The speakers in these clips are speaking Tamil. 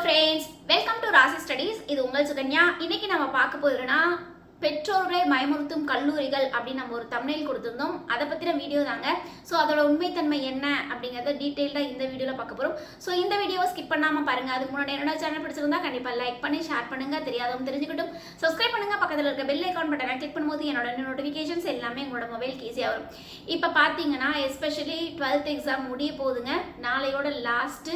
friends, welcome to Rasi Studies. இது உங்கள் சுகன்யா. இன்னைக்கு நம்ம பார்க்க போறோம்னா பெற்றோர்களை பயமுறுத்தும் கல்லூரிகள் அப்படி நம்ம ஒரு thumbnail கொடுத்திருந்தோம். அத பத்தின வீடியோ தாங்க. சோ அதோட உண்மைத்தன்மை என்ன அப்படிங்கறத டீடைலா இந்த வீடியோல பார்க்க போறோம். சோ இந்த வீடியோவை ஸ்கிப் பண்ணாம பாருங்க. அதுக்கு முன்னாடி என்னோட சேனல் பிடிச்சிருந்தா கண்டிப்பா லைக் பண்ணி ஷேர் பண்ணுங்க. தெரியாதவங்க தெரிஞ்சுக்கிட்டும் சப்ஸ்கிரைப் பண்ணுங்க. பக்கத்துல இருக்க பெல் ஐகான் பட்டனை கிளிக் பண்ணும்போது என்னோட நோட்டிஃபிகேஷன்ஸ் எல்லாமே உங்களோட மொபைலுக்கு ஈஸியா வரும். இப்போ பாத்தீங்கன்னா எஸ்பெஷலி 12th எக்ஸாம் முடிய போகுதுங்க. நாளையோட லாஸ்ட்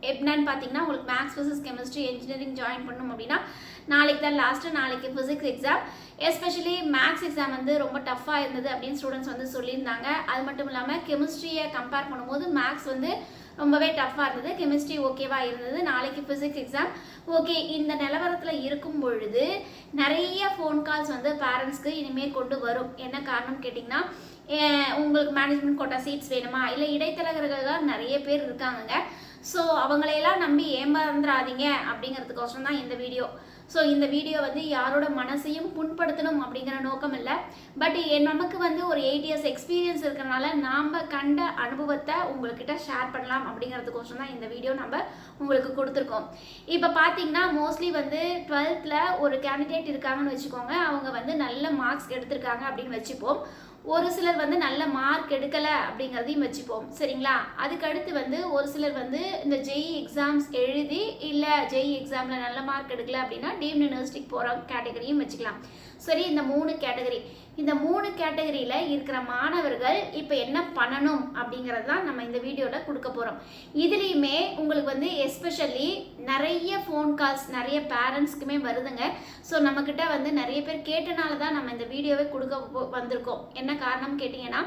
எப்படின்னு பார்த்தீங்கன்னா உங்களுக்கு maths physics chemistry engineering join பண்ணணும் அப்படின்னா நாளைக்கு தான் லாஸ்ட்டு. நாளைக்கு physics exam, especially maths exam வந்து ரொம்ப டஃப்பாக இருந்தது அப்படின்னு ஸ்டூடெண்ட்ஸ் வந்து சொல்லியிருந்தாங்க. அது மட்டும் இல்லாமல் கெமிஸ்ட்ரியை கம்பேர் பண்ணும்போது மேக்ஸ் வந்து ரொம்பவே டஃப்பாக இருந்தது, கெமிஸ்ட்ரி ஓகேவாக இருந்தது. நாளைக்கு ஃபிசிக்ஸ் எக்ஸாம். ஓகே, இந்த நிலவரத்தில் இருக்கும் பொழுது நிறைய ஃபோன் கால்ஸ் வந்து பேரண்ட்ஸ்க்கு இனிமேல் கொண்டு வரும். என்ன காரணம் கேட்டிங்கன்னா, உங்களுக்கு மேனேஜ்மெண்ட் கோட்டா சீட்ஸ் வேணுமா, இல்லை இடைத்தரகர்கள் நிறைய பேர் இருக்காங்க. ஸோ அவங்களையெல்லாம் நம்பி ஏமாந்துடாதீங்க அப்படிங்கிறதுக்கோசரம் தான் இந்த வீடியோ. ஸோ இந்த வீடியோ வந்து யாரோட மனசையும் புண்படுத்தணும் அப்படிங்கிற நோக்கம் இல்லை. பட் நமக்கு வந்து ஒரு 8 years எக்ஸ்பீரியன்ஸ் இருக்கிறனால நாம் கண்ட அனுபவத்தை உங்கள்கிட்ட ஷேர் பண்ணலாம் அப்படிங்கிறதுக்கோசரம் தான் இந்த வீடியோ நம்ம உங்களுக்கு கொடுத்துருக்கோம். இப்போ பார்த்தீங்கன்னா மோஸ்ட்லி வந்து 12th ஒரு கேண்டிடேட் இருக்காங்கன்னு வச்சுக்கோங்க. அவங்க வந்து நல்ல மார்க்ஸ் எடுத்திருக்காங்க அப்படின்னு வச்சுப்போம். ஒரு சிலர் வந்து நல்ல மார்க் எடுக்கலை அப்படிங்கிறதையும் வச்சுப்போம், சரிங்களா? அதுக்கடுத்து வந்து ஒரு சிலர் வந்து இந்த ஜெய் எக்ஸாம்ஸ் எழுதி இல்லை ஜெய் எக்ஸாமில் நல்ல மார்க் எடுக்கலை அப்படின்னா டீம்டு யூனிவர்சிட்டிக்கு போகிற கேட்டகரியும் வச்சுக்கலாம். சரி, இந்த 3 கேட்டகரி, இந்த 3 கேட்டகரியில் இருக்கிற மாணவர்கள் இப்போ என்ன பண்ணணும் அப்படிங்கிறது தான் நம்ம இந்த வீடியோவில் கொடுக்க போகிறோம். இதுலேயுமே உங்களுக்கு வந்து எஸ்பெஷலி நிறைய ஃபோன் கால்ஸ் நிறைய பேரண்ட்ஸ்க்குமே வருதுங்க. ஸோ நம்மக்கிட்ட வந்து நிறைய பேர் கேட்டனால தான் நம்ம இந்த வீடியோவை கொடுக்க வந்திருக்கோம். என்ன காரணம் கேட்டிங்கன்னா,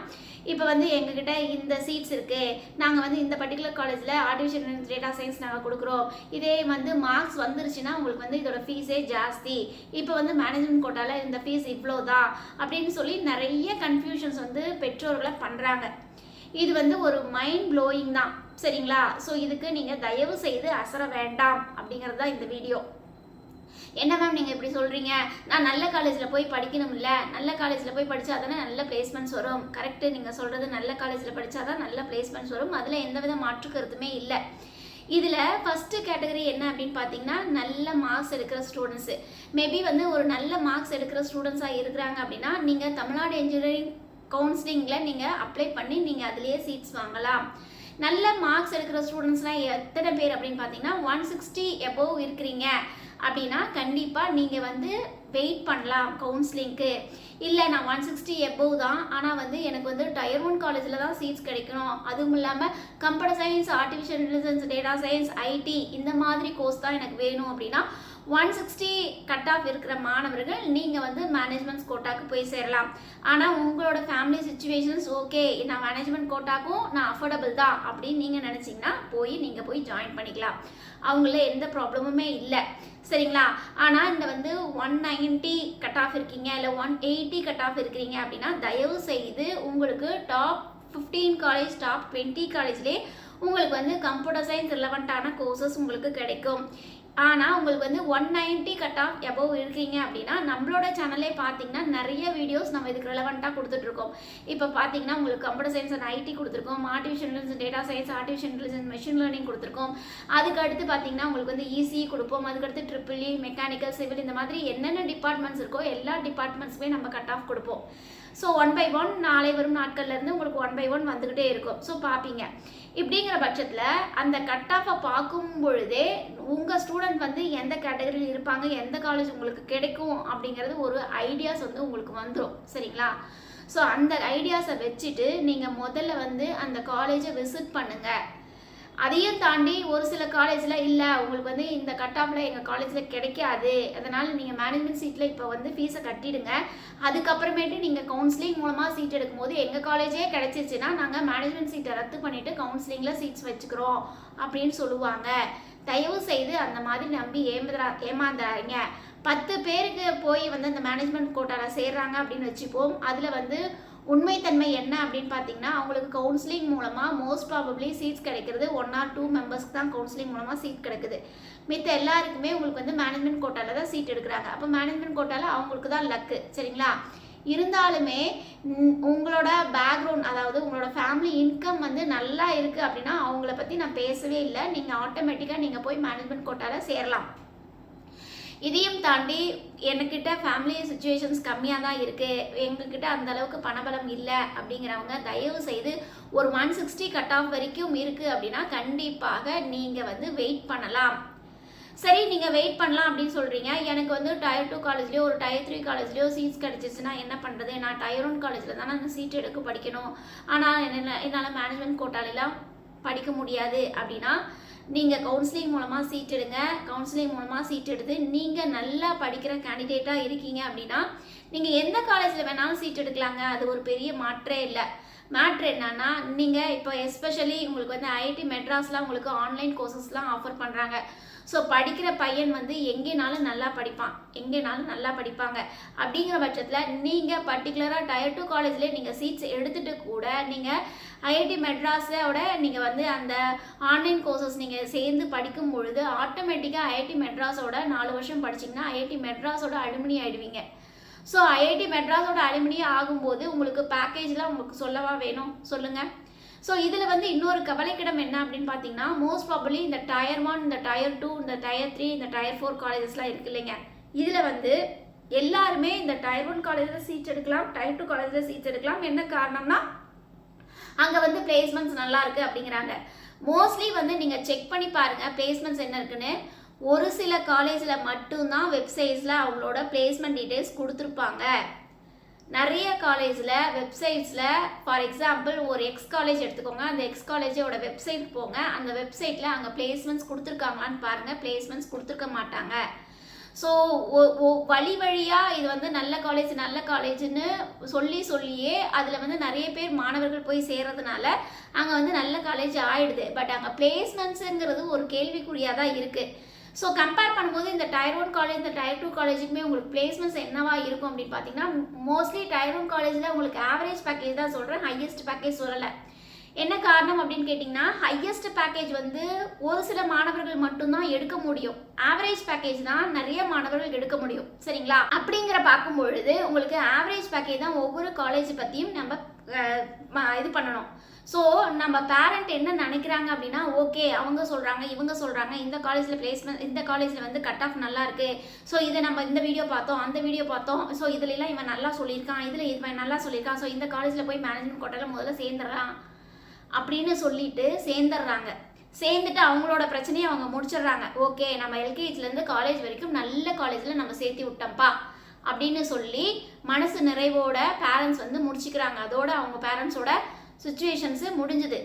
இப்போ வந்து எங்ககிட்ட இந்த சீட்ஸ் இருக்குது, நாங்கள் வந்து இந்த பர்டிகுலர் காலேஜில் ஆர்டிஃபிஷியல் இன்டெலிஜென்ஸ் டேட்டா சயின்ஸ் நாங்கள் கொடுக்குறோம், இதே வந்து மார்க்ஸ் வந்துருச்சுன்னா உங்களுக்கு வந்து இதோட ஃபீஸே ஜாஸ்தி, இப்போ வந்து மேனேஜ்மெண்ட் கோட்டாவில் இந்த ஃபீஸ் இவ்வளோ தான் அப்படின்னு சொல்லி நிறைய கன்ஃபியூஷன்ஸ் வந்து பெற்றோர்களை பண்ணுறாங்க. இது வந்து ஒரு மைண்ட் ப்ளோயிங் தான், சரிங்களா? ஸோ இதுக்கு நீங்கள் தயவு செய்து அசர வேண்டாம் அப்படிங்கிறது தான் இந்த வீடியோ. என்ன மேம் நீங்கள் இப்படி சொல்கிறீங்க, நான் நல்ல காலேஜில் போய் படிக்கணும் இல்லை, நல்ல காலேஜில் போய் படித்தா தானே நல்ல பிளேஸ்மெண்ட்ஸ் வரும். கரெக்டு, நீங்கள் சொல்கிறது நல்ல காலேஜில் படித்தா தான் நல்ல பிளேஸ்மெண்ட்ஸ் வரும், அதில் எந்தவித மாற்று கருத்துமே இல்லை. இதில் ஃபஸ்ட்டு கேட்டகரி என்ன அப்படின்னு பார்த்தீங்கன்னா, நல்ல மார்க்ஸ் எடுக்கிற ஸ்டூடெண்ட்ஸு. மேபி வந்து ஒரு நல்ல மார்க்ஸ் எடுக்கிற ஸ்டூடெண்ட்ஸாக இருக்கிறாங்க அப்படின்னா நீங்கள் தமிழ்நாடு இன்ஜினியரிங் கவுன்சிலிங்கில் நீங்கள் அப்ளை பண்ணி நீங்கள் அதிலேயே சீட்ஸ் வாங்கலாம். நல்ல மார்க்ஸ் எடுக்கிற ஸ்டூடெண்ட்ஸ்லாம் எத்தனை பேர் அப்படின்னு பார்த்தீங்கன்னா 160 above இருக்கிறீங்க அப்படின்னா கண்டிப்பாக நீங்கள் வந்து வெயிட் பண்ணலாம் கவுன்சிலிங்க்கு. இல்லை நான் 160 above தான், ஆனால் வந்து எனக்கு வந்து Tier 1 காலேஜில் தான் சீட்ஸ் கிடைக்கணும், அதுவும் இல்லாமல் computer science, artificial intelligence, data science, IT இந்த மாதிரி கோர்ஸ் தான் எனக்கு வேணும் அப்படின்னா 160 கட் ஆஃப் இருக்கிற மாணவர்கள் நீங்கள் வந்து மேனேஜ்மெண்ட் கோட்டாக்கு போய் சேரலாம். ஆனால் உங்களோட ஃபேமிலி சுச்சுவேஷன்ஸ் ஓகே, நான் மேனேஜ்மெண்ட் கோட்டாக்கும் நான் அஃபோர்டபுள் தான் அப்படின்னு நீங்கள் நினச்சிங்கன்னா நீங்கள் போய் ஜாயின் பண்ணிக்கலாம். அவங்கள எந்த ப்ராப்ளமுமே இல்லை, சரிங்களா? ஆனால் இந்த வந்து 190 கட் ஆஃப் இருக்கீங்க இல்லை 180 கட் ஆஃப் இருக்கிறீங்க அப்படின்னா தயவு செய்து உங்களுக்கு டாப் 15 காலேஜ், டாப் 20 காலேஜ்லேயே உங்களுக்கு வந்து கம்ப்யூட்டர் சயின்ஸ் ரிலவெண்ட்டான கோர்சஸ் உங்களுக்கு கிடைக்கும். ஆனால் உங்களுக்கு வந்து 190 கட் ஆஃப் எபோவ் இருக்கீங்க அப்படின்னா நம்மளோட சேனலே பார்த்தீங்கன்னா நிறைய வீடியோஸ் நம்ம இதுக்கு ரெலவெண்ட்டாக கொடுத்துட்ருக்கோம். இப்போ பார்த்தீங்கன்னா உங்களுக்கு கம்ப்யூட்டர் சயின்ஸ் அண்ட் ஐடி கொடுத்துருக்கோம், artificial intelligence, data science, artificial intelligence, machine learning கொடுத்துருக்கோம். அதுக்கடுத்து பார்த்தீங்கன்னா உங்களுக்கு வந்து இசி கொடுப்போம். அதுக்கடுத்து ட்ரிபிள்இ, மெக்கானிக்கல், சிவில், இந்த மாதிரி என்னென்ன டிபார்ட்மெண்ட்ஸ் இருக்கோ எல்லா டிபார்ட்மெண்ட்ஸுமே நம்ம கட் ஆஃப் கொடுப்போம். ஸோ 1 by 1 நாளை வரும் நாட்கள்லேருந்து உங்களுக்கு 1 by 1 வந்துக்கிட்டே இருக்கும். ஸோ பார்ப்பீங்க. இப்படிங்கிற பட்சத்தில் அந்த கட் ஆஃபை பார்க்கும் பொழுதே உங்கள் ஸ்டூடெண்ட் வந்து எந்த கேட்டகரியில் இருப்பாங்க, எந்த காலேஜ் உங்களுக்கு கிடைக்கும் அப்படிங்கிறது ஒரு ஐடியாஸ் வந்து உங்களுக்கு வந்துடும், சரிங்களா? ஸோ அந்த ஐடியாஸை வச்சுட்டு நீங்கள் முதல்ல வந்து அந்த காலேஜை விசிட் பண்ணுங்கள். அதையும் தாண்டி ஒரு சில காலேஜில் இல்லை உங்களுக்கு வந்து இந்த கட் ஆஃபில் எங்கள் காலேஜில் கிடைக்காது, அதனால் நீங்கள் மேனேஜ்மெண்ட் சீட்டில் இப்போ வந்து ஃபீஸை கட்டிடுங்க, அதுக்கப்புறமேட்டு நீங்கள் கவுன்சிலிங் மூலமாக சீட் எடுக்கும்போது எங்கள் காலேஜே கிடைச்சிச்சுன்னா நாங்கள் மேனேஜ்மெண்ட் சீட்டை ரத்து பண்ணிவிட்டு கவுன்சிலிங்கில் சீட்ஸ் வச்சுக்கிறோம் அப்படின்னு சொல்லுவாங்க. தயவு செய்து அந்த மாதிரி நம்பி ஏமாந்துறாங்க. 10 பேருக்கு போய் வந்து அந்த மேனேஜ்மெண்ட் கோட்டாவில் சேர்றாங்க அப்படின்னு வச்சுப்போம். அதில் வந்து உண்மைத்தன்மை என்ன அப்படின்னு பார்த்தீங்கன்னா, அவங்களுக்கு கவுன்சிலிங் மூலமாக மோஸ்ட் ப்ராபப்ளி சீட்ஸ் கிடைக்கிறது 1 or 2 மெம்பர்ஸ்க்கு தான் கவுன்சிலிங் மூலமாக சீட் கிடைக்குது. மித்த எல்லாருக்குமே உங்களுக்கு வந்து மேனேஜ்மெண்ட் கோட்டாவில் தான் சீட் எடுக்கிறாங்க. அப்போ மேனேஜ்மெண்ட் கோட்டாவில் அவங்களுக்கு தான் லக்கு, சரிங்களா? இருந்தாலுமே உங்களோட பேக்ரவுண்ட், அதாவது உங்களோட ஃபேமிலி இன்கம் வந்து நல்லா இருக்குது அப்படின்னா அவங்கள பற்றி நான் பேசவே இல்லை. நீங்கள் ஆட்டோமேட்டிக்காக நீங்கள் போய் மேனேஜ்மெண்ட் கோட்டாவில் சேரலாம். இதையும் தாண்டி என்கிட்ட ஃபேமிலி சுச்சுவேஷன்ஸ் கம்மியாக தான் இருக்குது, எங்ககிட்ட அந்த அளவுக்கு பணபலம் இல்லை அப்படிங்கிறவங்க தயவு செய்து ஒரு 160 கட் ஆஃப் வரைக்கும் இருக்குது அப்படின்னா கண்டிப்பாக நீங்கள் வந்து வெயிட் பண்ணலாம். சரி, நீங்கள் வெயிட் பண்ணலாம் அப்படின்னு சொல்கிறீங்க. எனக்கு வந்து Tier 2 காலேஜ்லேயோ ஒரு Tier 3 காலேஜ்லேயோ சீட்ஸ் கிடச்சிச்சுன்னா என்ன பண்ணுறது? நான் Tier 1 காலேஜில் தானே நான் சீட் எடுக்க படிக்கணும், ஆனால் என்னால் மேனேஜ்மெண்ட் கோட்டாலெலாம் படிக்க முடியாது அப்படின்னா நீங்கள் கவுன்சிலிங் மூலமாக சீட் எடுங்க. கவுன்சிலிங் மூலமாக சீட் எடுத்து நீங்கள் நல்லா படிக்கிற கேண்டிடேட்டாக இருக்கீங்க அப்படின்னா நீங்கள் எந்த காலேஜில் வேணாலும் சீட் எடுக்கலாங்க. அது ஒரு பெரிய மாற்றே இல்லை. மேட்ரு என்னன்னா, நீங்கள் இப்போ எஸ்பெஷலி உங்களுக்கு வந்து ஐஐடி மெட்ராஸ்லாம் உங்களுக்கு ஆன்லைன் கோர்சஸ்லாம் ஆஃபர் பண்ணுறாங்க. ஸோ படிக்கிற பையன் வந்து எங்கேனாலும் நல்லா படிப்பான், எங்கேனாலும் நல்லா படிப்பாங்க. அப்படிங்கிற பட்சத்தில் நீங்கள் பர்டிகுலராக Tier 2 காலேஜ்லேயே நீங்கள் சீட்ஸ் எடுத்துகிட்டு கூட நீங்கள் ஐஐடி மெட்ராஸோட நீங்கள் வந்து அந்த ஆன்லைன் கோர்சஸ் நீங்கள் சேர்ந்து படிக்கும் பொழுது ஆட்டோமேட்டிக்காக ஐஐடி மெட்ராஸோட 4 வருஷம் படிச்சிங்கன்னா ஐஐடி மெட்ராஸோட அலுமினி ஆகிடுவீங்க. ஸோ ஐஐடி மெட்ராஸோட அலுமினி ஆகும்போது உங்களுக்கு பேக்கேஜ்லாம் உங்களுக்கு சொல்லவா வேணும் சொல்லுங்கள். ஸோ இதில் வந்து இன்னொரு கவலைக்கிடம் என்ன அப்படின்னு பார்த்தீங்கன்னா, மோஸ்ட் ப்ராபப்ளி இந்த Tier 1, இந்த Tier 2, இந்த Tier 3, இந்த Tier 4 காலேஜஸ்லாம் இருக்கு இல்லைங்க. இதில் வந்து எல்லாருமே இந்த Tier 1 காலேஜில் சீட் எடுக்கலாம், Tier 2 காலேஜில் சீட்ஸ் எடுக்கலாம். என்ன காரணம்னா அங்கே வந்து பிளேஸ்மெண்ட்ஸ் நல்லா இருக்குது அப்படிங்கிறாங்க. மோஸ்ட்லி வந்து நீங்கள் செக் பண்ணி பாருங்கள் பிளேஸ்மெண்ட்ஸ் என்ன இருக்குன்னு. ஒரு சில காலேஜில் மட்டும்தான் வெப்சைட்ஸில் அவங்களோட பிளேஸ்மெண்ட் டீட்டெயில்ஸ் கொடுத்துருப்பாங்க. நிறைய காலேஜில் வெப்சைட்ஸில் ஃபார் எக்ஸாம்பிள் ஒரு எக்ஸ் காலேஜ் எடுத்துக்கோங்க, அந்த எக்ஸ் காலேஜோட வெப்சைட் போங்க, அந்த வெப்சைட்டில் அங்கே பிளேஸ்மெண்ட்ஸ் கொடுத்துருக்காங்களான்னு பாருங்கள். பிளேஸ்மெண்ட்ஸ் கொடுத்துருக்க மாட்டாங்க. ஸோ வழி வழியாக இது வந்து நல்ல காலேஜ்னு சொல்லியே அதில் வந்து நிறைய பேர் மாணவர்கள் போய் சேர்றதுனால அங்கே வந்து நல்ல காலேஜ் ஆயிடுது. பட் அங்கே பிளேஸ்மெண்ட்ஸுங்கிறது ஒரு கேள்விக்குறியாக தான் இருக்குது. ஸோ கம்பேர் பண்ணும்போது இந்த Tier 1 காலேஜ், இந்த Tier 2 காலேஜுக்குமே உங்களுக்கு பிளேஸ்மெண்ட்ஸ் என்னவா இருக்கும் அப்படின்னு பார்த்தீங்கன்னா, மோஸ்ட்லி Tier 1 காலேஜில் உங்களுக்கு ஆவரேஜ் பேக்கேஜ் தான் சொல்கிறேன், ஹையஸ்ட் பேக்கேஜ் சொல்லலை. என்ன காரணம் அப்படின்னு கேட்டிங்கன்னா, ஹையஸ்ட் பேக்கேஜ் வந்து ஒரு சில மாணவர்கள் மட்டும்தான் எடுக்க முடியும். ஆவரேஜ் பேக்கேஜ் தான் நிறைய மாணவர்கள் எடுக்க முடியும். சரிங்களா? அப்படிங்கிற பார்க்கும் பொழுது உங்களுக்கு ஆவரேஜ் பேக்கேஜ் தான் ஒவ்வொரு காலேஜ் பற்றியும் நம்ம இது பண்ணணும். ஸோ நம்ம பேரண்ட் என்ன நினைக்கிறாங்க அப்படின்னா, ஓகே அவங்க சொல்கிறாங்க, இவங்க சொல்கிறாங்க, இந்த காலேஜில் பிளேஸ்மெண்ட், இந்த காலேஜில் வந்து கட் ஆஃப் நல்லா இருக்குது, ஸோ இதை நம்ம இந்த வீடியோ பார்த்தோம், அந்த வீடியோ பார்த்தோம், ஸோ இதுலலாம் இவன் நல்லா சொல்லியிருக்கான், இதில் இவன் நல்லா சொல்லியிருக்கான், ஸோ இந்த காலேஜில் போய் மேனேஜ்மெண்ட் கோட்டாவில் முதல்ல சேர்ந்துடலாம் அப்படின்னு சொல்லிட்டு சேர்ந்துடுறாங்க. சேர்ந்துட்டு அவங்களோட பிரச்சனையை அவங்க முடிச்சிடுறாங்க. ஓகே நம்ம எல்கேஜிலேருந்து காலேஜ் வரைக்கும் நல்ல காலேஜில் நம்ம சேர்த்து விட்டோம்ப்பா அப்படின்னு சொல்லி மனசு நிறைவோட பேரண்ட்ஸ் வந்து முடிச்சுக்கிறாங்க. அதோட அவங்க பேரண்ட்ஸோட சுச்சுவேஷன்ஸு முடிஞ்சுது.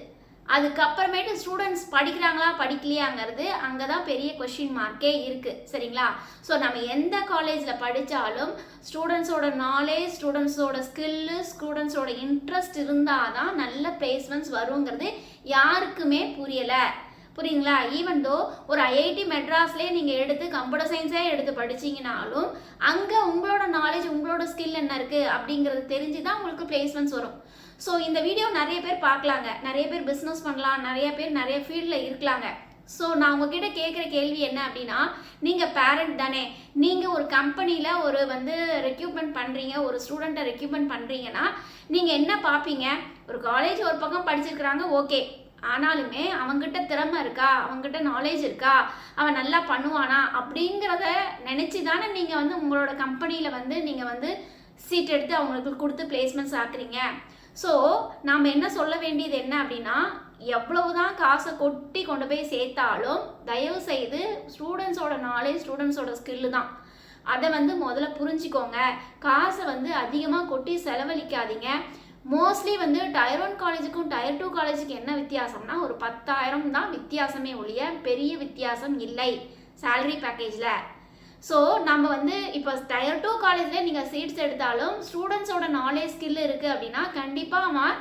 அதுக்கப்புறமேட்டு ஸ்டூடெண்ட்ஸ் படிக்கிறாங்களா படிக்கலையாங்கிறது அங்கே தான் பெரிய கொஷின் மார்க்கே இருக்குது. சரிங்களா? ஸோ நம்ம எந்த காலேஜில் படித்தாலும் ஸ்டூடெண்ட்ஸோட நாலேஜ், ஸ்டூடெண்ட்ஸோட ஸ்கில்லு, ஸ்டூடெண்ட்ஸோட இன்ட்ரெஸ்ட் இருந்தால் தான் நல்ல பிளேஸ்மெண்ட்ஸ் வருங்கிறது யாருக்குமே புரியலை. புரியுங்களா? ஈவன் தோ ஒரு ஐஐடி மெட்ராஸ்லேயே நீங்கள் எடுத்து கம்ப்யூட்டர் சயின்ஸே எடுத்து படிச்சிங்கனாலும் அங்கே உங்களோட நாலேஜ், உங்களோட ஸ்கில் என்ன இருக்குது அப்படிங்கிறது தெரிஞ்சு தான் உங்களுக்கு பிளேஸ்மெண்ட்ஸ் வரும். ஸோ இந்த வீடியோ நிறைய பேர் பார்க்கலாங்க, நிறைய பேர் பிஸ்னஸ் பண்ணலாம், நிறைய பேர் நிறைய ஃபீல்டில் இருக்கலாங்க. ஸோ நான் உங்ககிட்ட கேட்குற கேள்வி என்ன அப்படின்னா, நீங்கள் பேரண்ட் தானே, நீங்கள் ஒரு கம்பெனியில் ஒரு வந்து ரெக்ரூட்மெண்ட் பண்ணுறீங்க, ஒரு ஸ்டூடெண்ட்டை ரெக்ரூட்மெண்ட் பண்ணுறீங்கன்னா நீங்கள் என்ன பார்ப்பீங்க? ஒரு காலேஜ் ஒரு பக்கம் படிச்சிருக்கிறாங்க, ஓகே, ஆனாலுமே அவங்ககிட்ட திறமை இருக்கா, அவங்ககிட்ட நாலேஜ் இருக்கா, அவன் நல்லா பண்ணுவானா அப்படிங்கிறத நினச்சி தானே நீங்கள் வந்து உங்களோட கம்பெனியில் வந்து நீங்கள் வந்து சீட் எடுத்து அவங்களுக்கு கொடுத்து பிளேஸ்மெண்ட்ஸ் ஆக்குறீங்க. ஸோ நாம் என்ன சொல்ல வேண்டியது என்ன அப்படின்னா, எவ்வளவுதான் காசை கொட்டி கொண்டு போய் சேர்த்தாலும் தயவு செய்து ஸ்டூடெண்ட்ஸோட நாலேஜ், ஸ்டூடெண்ட்ஸோட ஸ்கில்லு தான். அதை வந்து முதல்ல புரிஞ்சுக்கோங்க. காசை வந்து அதிகமாக கொட்டி செலவழிக்காதீங்க. மோஸ்ட்லி வந்து Tier 1 காலேஜுக்கும் Tier 2 காலேஜுக்கு என்ன வித்தியாசம்னா ஒரு 10,000 தான் வித்தியாசமே ஒழிய பெரிய வித்தியாசம் இல்லை சேலரி பேக்கேஜில். ஸோ நம்ம வந்து இப்போ Tier 2 காலேஜில் நீங்கள் சீட்ஸ் எடுத்தாலும் ஸ்டூடெண்ட்ஸோட நாலேஜ் ஸ்கில் இருக்குது அப்படின்னா கண்டிப்பாக அவன்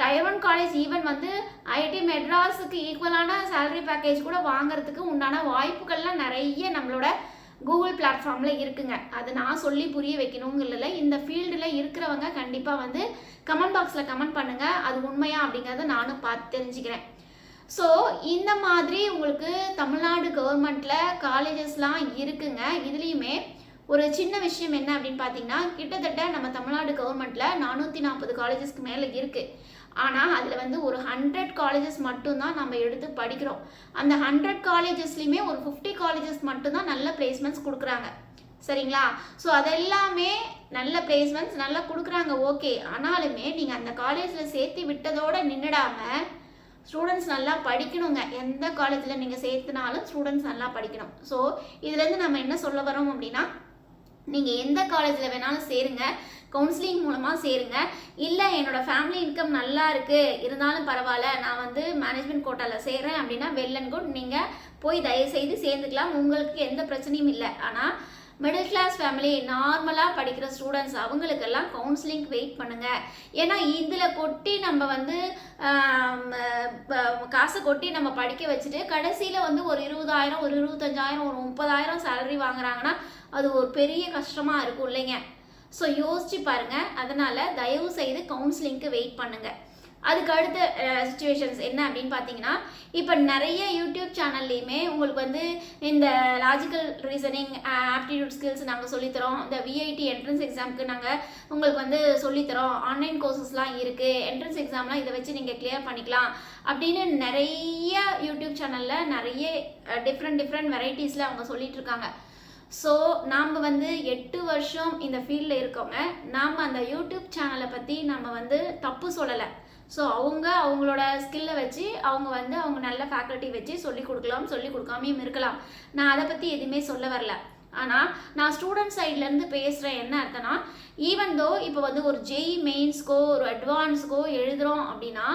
Tier 1 காலேஜ் ஈவன் வந்து ஐஐடி மெட்ராஸுக்கு ஈக்குவலான சேலரி பேக்கேஜ் கூட வாங்குறதுக்கு உண்டான வாய்ப்புகள்லாம் நிறைய நம்மளோட கூகுள் பிளாட்ஃபார்மில் இருக்குங்க. அது நான் சொல்லி புரிய வைக்கணுங்கிறதுல இந்த ஃபீல்டில் இருக்கிறவங்க கண்டிப்பாக வந்து கமெண்ட் பாக்ஸில் கமெண்ட் பண்ணுங்கள், அது உண்மையா அப்படிங்கிறத நானும் பார்த்து தெரிஞ்சுக்கிறேன். ஸோ இந்த மாதிரி உங்களுக்கு தமிழ்நாடு கவர்மெண்ட்டில் காலேஜஸ்லாம் இருக்குங்க. இதுலேயுமே ஒரு சின்ன விஷயம் என்ன அப்படின்னு பார்த்தீங்கன்னா, கிட்டத்தட்ட நம்ம தமிழ்நாடு கவர்மெண்ட்டில் 440 காலேஜஸ்க்கு மேலே இருக்குது. ஆனால் அதில் வந்து ஒரு 100 காலேஜஸ் மட்டும்தான் நம்ம எடுத்து படிக்கிறோம். அந்த 100 காலேஜஸ்லையுமே ஒரு 50 காலேஜஸ் மட்டும்தான் நல்ல பிளேஸ்மெண்ட்ஸ் கொடுக்குறாங்க. சரிங்களா? ஸோ அதெல்லாமே நல்ல பிளேஸ்மெண்ட்ஸ் நல்லா கொடுக்குறாங்க, ஓகே. ஆனாலுமே நீங்கள் அந்த காலேஜில் சேர்த்து விட்டதோடு நின்றுடாமல் ஸ்டூடெண்ட்ஸ் நல்லா படிக்கணுங்க. எந்த காலேஜில் நீங்கள் சேர்த்துனாலும் ஸ்டூடெண்ட்ஸ் நல்லா படிக்கணும். ஸோ இதுலேருந்து நம்ம என்ன சொல்ல வரோம் அப்படின்னா, நீங்கள் எந்த காலேஜில் வேணாலும் சேருங்க, கவுன்சிலிங் மூலமாக சேருங்க. இல்லை என்னோடய ஃபேமிலி இன்கம் நல்லா இருக்குது இருந்தாலும் பரவாயில்ல, நான் வந்து மேனேஜ்மெண்ட் கோட்டாவில் சேர்றேன் அப்படின்னா வெல் அண்ட் குட், நீங்கள் போய் தயவுசெய்து சேர்ந்துக்கலாம், உங்களுக்கு எந்த பிரச்சனையும் இல்லை. ஆனால் மிடில் கிளாஸ் ஃபேமிலி நார்மலாக படிக்கிற ஸ்டூடெண்ட்ஸ் அவங்களுக்கெல்லாம் கவுன்சிலிங்க்கு வெயிட் பண்ணுங்கள். ஏன்னா இதில் கொட்டி நம்ம வந்து காசை கொட்டி நம்ம படிக்க வச்சுட்டு கடைசியில் வந்து ஒரு 20,000 ஒரு 25,000 ஒரு 30,000 சேலரி வாங்குறாங்கன்னா அது ஒரு பெரிய கஷ்டமாக இருக்கும் இல்லைங்க. ஸோ யோசிச்சு பாருங்கள். அதனால் தயவு செய்து கவுன்சிலிங்க்கு வெயிட் பண்ணுங்கள். அதுக்கு அடுத்த சுச்சுவேஷன்ஸ் என்ன அப்படின்னு பார்த்தீங்கன்னா, இப்போ நிறைய யூடியூப் சேனல்லையுமே உங்களுக்கு வந்து இந்த லாஜிக்கல் ரீசனிங், ஆப்டிடியூட் ஸ்கில்ஸ் நாங்கள் சொல்லித்தரோம், இந்த விஐடி என்ட்ரன்ஸ் எக்ஸாமுக்கு நாங்கள் உங்களுக்கு வந்து சொல்லித்தரோம், ஆன்லைன் கோர்சஸ்லாம் இருக்குது, என்ட்ரன்ஸ் எக்ஸாம்லாம் இதை வச்சு நீங்கள் கிளியர் பண்ணிக்கலாம் அப்படின்னு நிறைய யூடியூப் சேனலில் நிறைய டிஃப்ரெண்ட் வெரைட்டிஸில் அவங்க சொல்லிட்டு இருக்காங்க. ஸோ நாம் வந்து 8 வருஷம் இந்த ஃபீல்டில் இருக்கோங்க. நாம் அந்த யூடியூப் சேனலை பற்றி நம்ம வந்து தப்பு சொல்லலை. ஸோ அவங்களோட ஸ்கில்லை வச்சு அவங்க நல்ல ஃபேக்கல்ட்டி வச்சு சொல்லிக் கொடுக்கலாம், சொல்லிக் கொடுக்காமையும் இருக்கலாம். நான் அதை பற்றி எதுவுமே சொல்ல வரல. ஆனால் நான் ஸ்டூடெண்ட் சைட்லேருந்து பேசுகிறேன். என்ன அர்த்தம்னா, ஈவன் தோ இப்போ வந்து ஒரு ஜெய் மெயின்ஸ்க்கோ ஒரு அட்வான்ஸுக்கோ எழுதுகிறோம் அப்படின்னா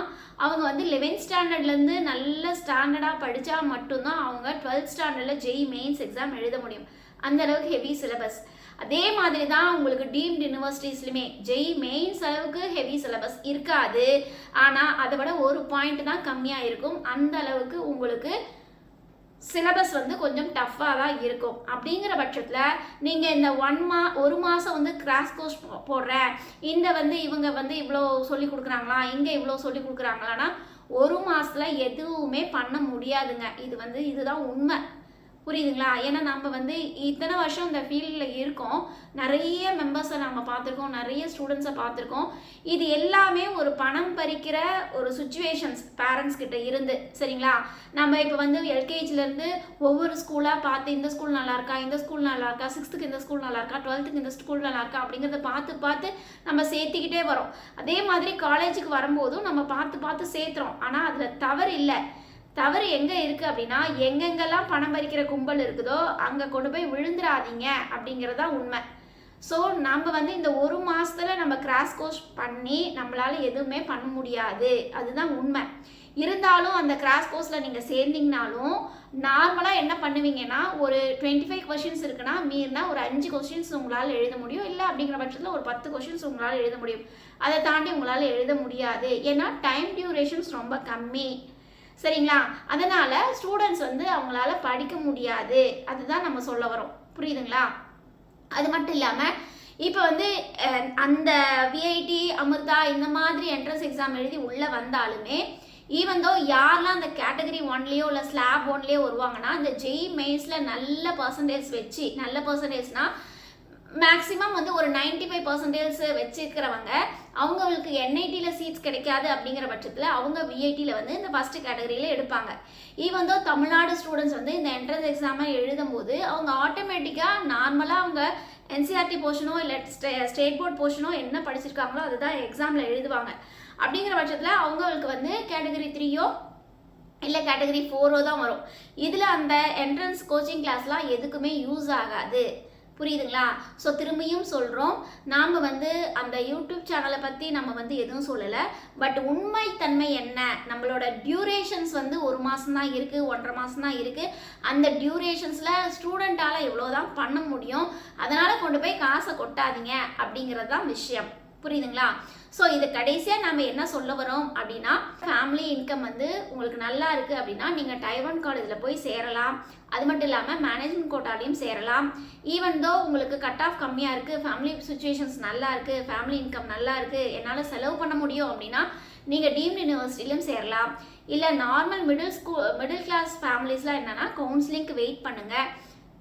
அவங்க வந்து 11th ஸ்டாண்டர்ட்லேருந்து நல்ல ஸ்டாண்டர்டாக படித்தா மட்டும்தான் அவங்க 12th ஸ்டாண்டர்டில் ஜெய் மெயின்ஸ் எக்ஸாம் எழுத முடியும். அந்த அளவுக்கு ஹெவி சிலபஸ். அதே மாதிரி தான் உங்களுக்கு டீம்டு யூனிவர்சிட்டிஸ்லையுமே ஜெய் மெயின்ஸ் அளவுக்கு ஹெவி சிலபஸ் இருக்காது. ஆனால் அதை விட ஒரு பாயிண்ட் தான் கம்மியாக இருக்கும். அந்த அளவுக்கு உங்களுக்கு சிலபஸ் வந்து கொஞ்சம் டஃப்பாக தான் இருக்கும். அப்படிங்கிற பட்சத்தில் நீங்கள் இந்த ஒரு மாதம் வந்து கிராஷ் கோர்ஸ் போடுறேன், இந்த வந்து இவங்க வந்து இவ்வளோ சொல்லி கொடுக்குறாங்களா, இங்கே இவ்வளோ சொல்லி கொடுக்குறாங்களான்னா ஒரு மாதத்தில் எதுவுமே பண்ண முடியாதுங்க. இதுதான் உண்மை. புரியுதுங்களா? ஏன்னா நம்ம வந்து இத்தனை வருஷம் இந்த ஃபீல்டில் இருக்கோம், நிறைய மெம்பர்ஸை நம்ம பார்த்துருக்கோம், நிறைய ஸ்டூடெண்ட்ஸை பார்த்துருக்கோம். இது எல்லாமே ஒரு பணம் பறிக்கிற ஒரு சுச்சுவேஷன்ஸ் பேரண்ட்ஸ் கிட்ட இருந்து. சரிங்களா? நம்ம இப்போ வந்து எல்கேஜிலேருந்து ஒவ்வொரு ஸ்கூலாக பார்த்து இந்த ஸ்கூல் நல்லா இருக்கா, இந்த ஸ்கூல் நல்லா இருக்கா, 6th இந்த ஸ்கூல் நல்லா இருக்கா, 12th இந்த ஸ்கூல் நல்லா இருக்கா அப்படிங்கிறத பார்த்து நம்ம சேர்த்திக்கிட்டே வரோம். அதே மாதிரி காலேஜுக்கு வரும்போதும் நம்ம பார்த்து சேர்த்துறோம். ஆனால் அதில் தவறு இல்லை. தவறு எங்கே இருக்குது அப்படின்னா, எங்கெங்கெல்லாம் பணம் பறிக்கிற கும்பல் இருக்குதோ அங்கே கொண்டு போய் விழுந்துடாதீங்க அப்படிங்கிறதான் உண்மை. ஸோ நம்ம வந்து இந்த ஒரு மாதத்தில் நம்ம கிராஷ் கோர்ஸ் பண்ணி நம்மளால் எதுவுமே பண்ண முடியாது, அதுதான் உண்மை. இருந்தாலும் அந்த கிராஷ் கோர்ஸில் நீங்கள் சேர்ந்தீங்கனாலும் நார்மலாக என்ன பண்ணுவீங்கன்னா, ஒரு 25 கொஷின்ஸ் இருக்குன்னா மீறினா ஒரு 5 கொஷின்ஸ் உங்களால் எழுத முடியும். இல்லை அப்படிங்கிற பட்சத்தில் ஒரு 10 கொஷின்ஸ் உங்களால் எழுத முடியும். அதை தாண்டி உங்களால் எழுத முடியாது. ஏன்னா டைம் டியூரேஷன்ஸ் ரொம்ப கம்மி. சரிங்களா? அதனால் ஸ்டூடெண்ட்ஸ் வந்து அவங்களால படிக்க முடியாது, அதுதான் நம்ம சொல்ல வரோம். புரியுதுங்களா? அது மட்டும் இல்லாமல் இப்போ வந்து அந்த விஐடி, அமிர்தா இந்த மாதிரி என்ட்ரன்ஸ் எக்ஸாம் எழுதி உள்ளே வந்தாலுமே ஈவன் தோ யாரெல்லாம் அந்த கேட்டகரி 1லேயோ இல்லை ஸ்லாப் 1லேயோ வருவாங்கன்னா அந்த ஜெய் மெயின்ஸில் நல்ல பர்சன்டேஜ் வச்சு, நல்ல பர்சன்டேஜ்னால் மேக்ஸிமம் வந்து ஒரு 95% வச்சுருக்கிறவங்க அவங்களுக்கு என்ஐடியில் சீட்ஸ் கிடைக்காது. அப்படிங்கிற பட்சத்தில் அவங்க விஐடியில் வந்து இந்த ஃபஸ்ட்டு கேட்டகரியில் எடுப்பாங்க. ஈவன் தோ தமிழ்நாடு ஸ்டூடெண்ட்ஸ் வந்து இந்த என்ட்ரன்ஸ் எக்ஸாமை எழுதும்போது அவங்க ஆட்டோமேட்டிக்காக நார்மலாக அவங்க என்சிஆர்டி போர்ஷனோ இல்லை ஸ்டேட் போர்ட் போர்ஷனோ என்ன படிச்சிருக்காங்களோ அதுதான் எக்ஸாமில் எழுதுவாங்க. அப்படிங்கிற பட்சத்தில் அவங்களுக்கு வந்து கேட்டகரி 3யோ இல்லை கேட்டகரி 4ஓ தான் வரும். இதில் அந்த என்ட்ரன்ஸ் கோச்சிங் கிளாஸ்லாம் எதுக்குமே யூஸ் ஆகாது. புரியுதுங்களா? ஸோ திரும்பியும் சொல்கிறோம், நாம் வந்து அந்த யூடியூப் சேனலை பற்றி நம்ம வந்து எதுவும் சொல்லலை. பட் உண்மைத்தன்மை என்ன, நம்மளோட டியூரேஷன்ஸ் வந்து 1 மாதம் தான் இருக்குது, 1.5 மாதம் தான் இருக்குது. அந்த டியூரேஷன்ஸில் ஸ்டூடெண்ட்டால் எவ்வளோ தான் பண்ண முடியும், அதனால் கொண்டு போய் காசை கொட்டாதீங்க அப்படிங்கிறது தான் விஷயம். புரியுதுங்களா? ஸோ இது கடைசியாக நம்ம என்ன சொல்ல வரோம் அப்படின்னா, ஃபேமிலி இன்கம் வந்து உங்களுக்கு நல்லா இருக்குது அப்படின்னா நீங்கள் டைவான் காலேஜில் போய் சேரலாம். அது மட்டும் இல்லாமல் மேனேஜ்மெண்ட் கோட்டாலையும் சேரலாம். ஈவன் தோ உங்களுக்கு கட் ஆஃப் கம்மியாக இருக்குது, ஃபேமிலி சுச்சுவேஷன்ஸ் நல்லா இருக்குது, ஃபேமிலி இன்கம் நல்லா இருக்குது, என்னால் செலவு பண்ண முடியும் அப்படின்னா நீங்கள் டீம்டு யூனிவர்சிட்டிலையும் சேரலாம். இல்லை நார்மல் மிடில் கிளாஸ் ஃபேமிலிஸ்லாம் என்னென்னா கவுன்சிலிங்க்கு வெயிட் பண்ணுங்கள்.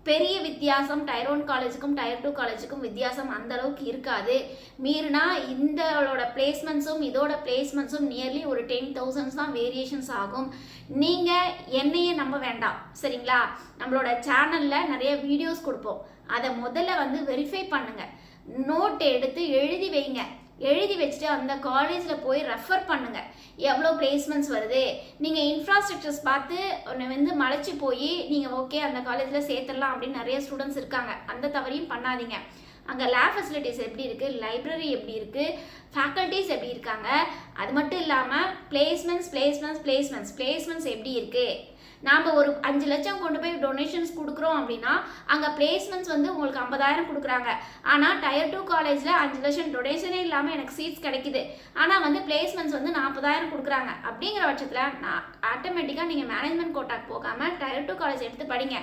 பெரிய வித்தியாசம் டயர் 1 காலேஜுக்கும் டயர் 2 காலேஜுக்கும் வித்தியாசம் அந்த அளவுக்கு இருக்காது. மீறினா இதோட பிளேஸ்மெண்ட்ஸும் இதோட பிளேஸ்மெண்ட்ஸும் நியர்லி ஒரு 10,000 தான் வேரியேஷன்ஸ் ஆகும். நீங்கள் என்னையே நம்ப வேண்டாம் சரிங்களா. நம்மளோட சேனலில் நிறைய வீடியோஸ் கொடுப்போம், அதை முதல்ல வந்து வெரிஃபை பண்ணுங்கள். நோட் எடுத்து எழுதி வைங்க. எழுதி வச்சுட்டு அந்த காலேஜில் போய் ரெஃபர் பண்ணுங்கள். எவ்வளோ பிளேஸ்மெண்ட்ஸ் வருது, நீங்கள் இன்ஃப்ராஸ்ட்ரக்சர்ஸ் பார்த்து ஒன்று வந்து மலைச்சி போய் நீங்கள் ஓகே அந்த காலேஜில் சேர்த்துடலாம் அப்படின்னு நிறைய ஸ்டூடெண்ட்ஸ் இருக்காங்க. அந்த தவறையும் பண்ணாதீங்க. அங்கே லேப் ஃபெசிலிட்டிஸ் எப்படி இருக்குது, லைப்ரரி எப்படி இருக்குது, ஃபேக்கல்ட்டிஸ் எப்படி இருக்காங்க, அது மட்டும் இல்லாமல் பிளேஸ்மெண்ட்ஸ் எப்படி இருக்குது. நாம் ஒரு 5 லட்சம் கொண்டு போய் டொனேஷன்ஸ் கொடுக்குறோம் அப்படின்னா அங்கே பிளேஸ்மெண்ட்ஸ் வந்து உங்களுக்கு 50,000 கொடுக்குறாங்க. ஆனால் டயர் 2 காலேஜில் 5 லட்சம் டொனேஷனே இல்லாமல் எனக்கு சீட்ஸ் கிடைக்குது, ஆனால் வந்து பிளேஸ்மெண்ட்ஸ் வந்து 40,000 கொடுக்குறாங்க. அப்படிங்கிற பட்சத்தில் நான் ஆட்டோமேட்டிக்காக நீங்கள் மேனேஜ்மெண்ட் கோட்டாக்கு போகாமல் டயர் 2 காலேஜ் எடுத்து படிங்க.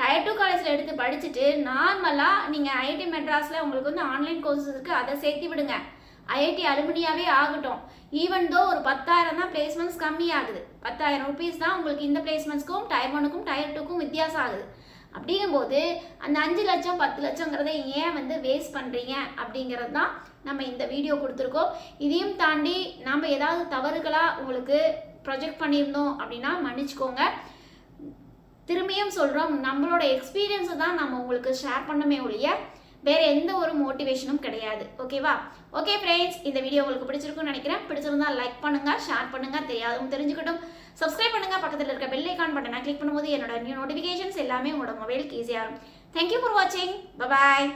டயர் 2 காலேஜில் எடுத்து படிச்சுட்டு நார்மலாக நீங்கள் ஐஐடி மெட்ராஸில் உங்களுக்கு வந்து ஆன்லைன் கோர்சஸ் இருக்குது, அதை சேர்த்து விடுங்க. ஐஐடி அலுமினியாவே ஆகட்டும். ஈவன் தோ ஒரு 10,000 தான் பிளேஸ்மெண்ட்ஸ் கம்மியாகுது. 10,000 ருபீஸ் தான் உங்களுக்கு இந்த பிளேஸ்மெண்ட்ஸ்க்கும் டயர் 1க்கும் டயர் 2க்கும் வித்தியாசம் ஆகுது. அப்படிங்கும்போது அந்த 5 லட்சம் 10 லட்சங்கிறத ஏன் வந்து வேஸ்ட் பண்ணுறீங்க அப்படிங்கிறது தான் நம்ம இந்த வீடியோ கொடுத்துருக்கோம். இதையும் தாண்டி நம்ம ஏதாவது தவறுகளாக உங்களுக்கு ப்ரொஜெக்ட் பண்ணியிருந்தோம் அப்படின்னா மன்னிச்சுக்கோங்க. திரும்பியும் சொல்கிறோம், நம்மளோட எக்ஸ்பீரியன்ஸை தான் நம்ம உங்களுக்கு ஷேர் பண்ணமே ஒழிய வேறு எந்த ஒரு மோட்டிவேஷனும் கிடையாது. ஓகேவா? ஓகே ஃப்ரெண்ட்ஸ், இந்த வீடியோ உங்களுக்கு பிடிச்சிருக்குன்னு நினைக்கிறேன். பிடிச்சிருந்தா லைக் பண்ணுங்கள், ஷேர் பண்ணுங்கள், தெரியாதவங்க தெரிஞ்சுக்கட்டும். சப்ஸ்கிரைப் பண்ணுங்கள். பக்கத்தில் இருக்க பெல் ஐக்கான் பட்டனை கிளிக் பண்ணும்போது என்னோட நியூ நோட்டிஃபிகேஷன்ஸ் எல்லாமே உங்களோட மொபைலுக்கு ஈஸியாக இருக்கும். தேங்க்யூ ஃபார் வாட்சிங். பாய்.